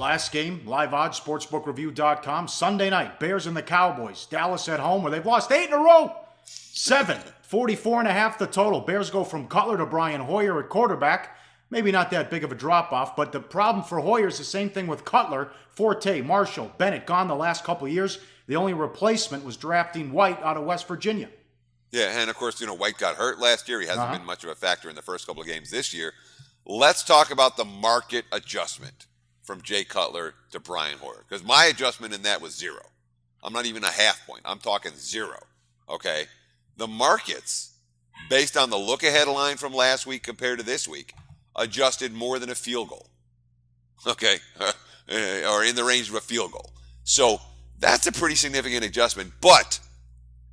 last game, live odds, sportsbookreview.com. Sunday night, Bears and the Cowboys. Dallas at home, where they've lost 8 in a row. 44.5 the total. Bears go from Cutler to Brian Hoyer at quarterback. Maybe not that big of a drop-off, but the problem for Hoyer is the same thing with Cutler. Forte, Marshall, Bennett gone the last couple of years. The only replacement was drafting White out of West Virginia. Yeah, and of course, White got hurt last year. He hasn't been much of a factor in the first couple of games this year. Let's talk about the market adjustment from Jay Cutler to Brian Hoyer, because my adjustment in that was 0. I'm not even a half point. I'm talking 0, okay? The markets, based on the look-ahead line from last week compared to this week, adjusted more than a field goal, okay? Or in the range of a field goal. So that's a pretty significant adjustment, but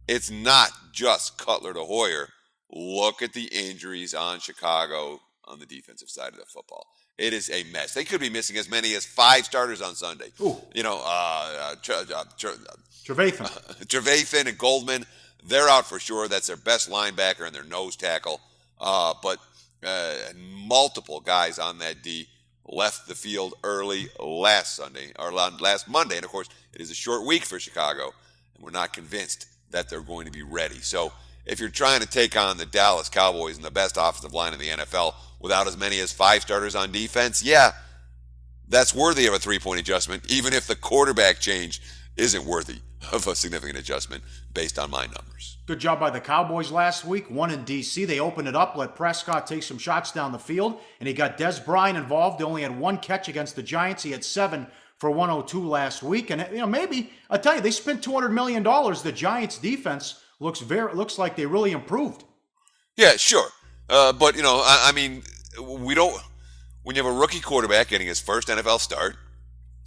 it's not just Cutler to Hoyer. Look at the injuries on Chicago on the defensive side of the football. It is a mess. They could be missing as many as 5 starters on Sunday. Trevathan and Goldman, they're out for sure. That's their best linebacker and their nose tackle. But multiple guys on that D left the field early last Monday. And, of course, it is a short week for Chicago, and we're not convinced that they're going to be ready. So if you're trying to take on the Dallas Cowboys and the best offensive line in the NFL without as many as 5 starters on defense, yeah, that's worthy of a 3-point adjustment, even if the quarterback change isn't worthy of a significant adjustment based on my numbers. Good job by the Cowboys last week. Won in D.C. They opened it up, let Prescott take some shots down the field, and he got Des Bryant involved. They only had 1 catch against the Giants. He had 7 for 102 last week. And, maybe, I tell you, they spent $200 million. The Giants' defense looks like they really improved. Yeah, sure. But, we don't. When you have a rookie quarterback getting his first NFL start,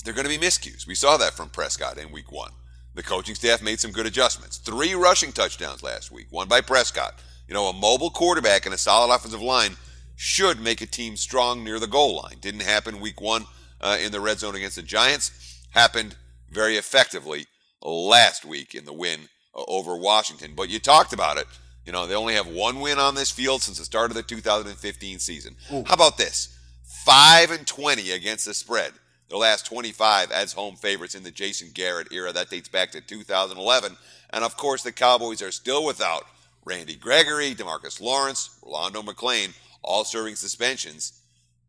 they're going to be miscues. We saw that from Prescott in week 1. The coaching staff made some good adjustments. 3 rushing touchdowns last week, 1 by Prescott. A mobile quarterback and a solid offensive line should make a team strong near the goal line. Didn't happen week 1 in the red zone against the Giants. Happened very effectively last week in the win over Washington. But you talked about it. They only have 1 win on this field since the start of the 2015 season. Ooh. How about this? 5-20 against the spread. Their last 25 as home favorites in the Jason Garrett era. That dates back to 2011. And, of course, the Cowboys are still without Randy Gregory, DeMarcus Lawrence, Rolando McClain, all serving suspensions.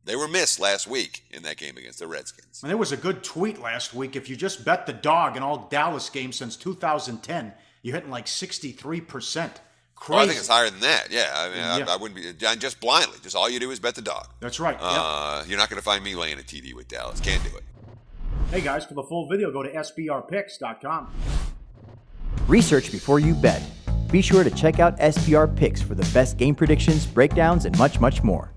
They were missed last week in that game against the Redskins. And there was a good tweet last week. If you just bet the dog in all Dallas games since 2010, you're hitting like 63%. Crazy. Well, I think it's higher than that. Yeah, I wouldn't be just blindly. Just all you do is bet the dog. That's right. You're not going to find me laying a TD with Dallas. Can't do it. Hey guys, for the full video, go to sbrpicks.com. Research before you bet. Be sure to check out SBR Picks for the best game predictions, breakdowns, and much, much more.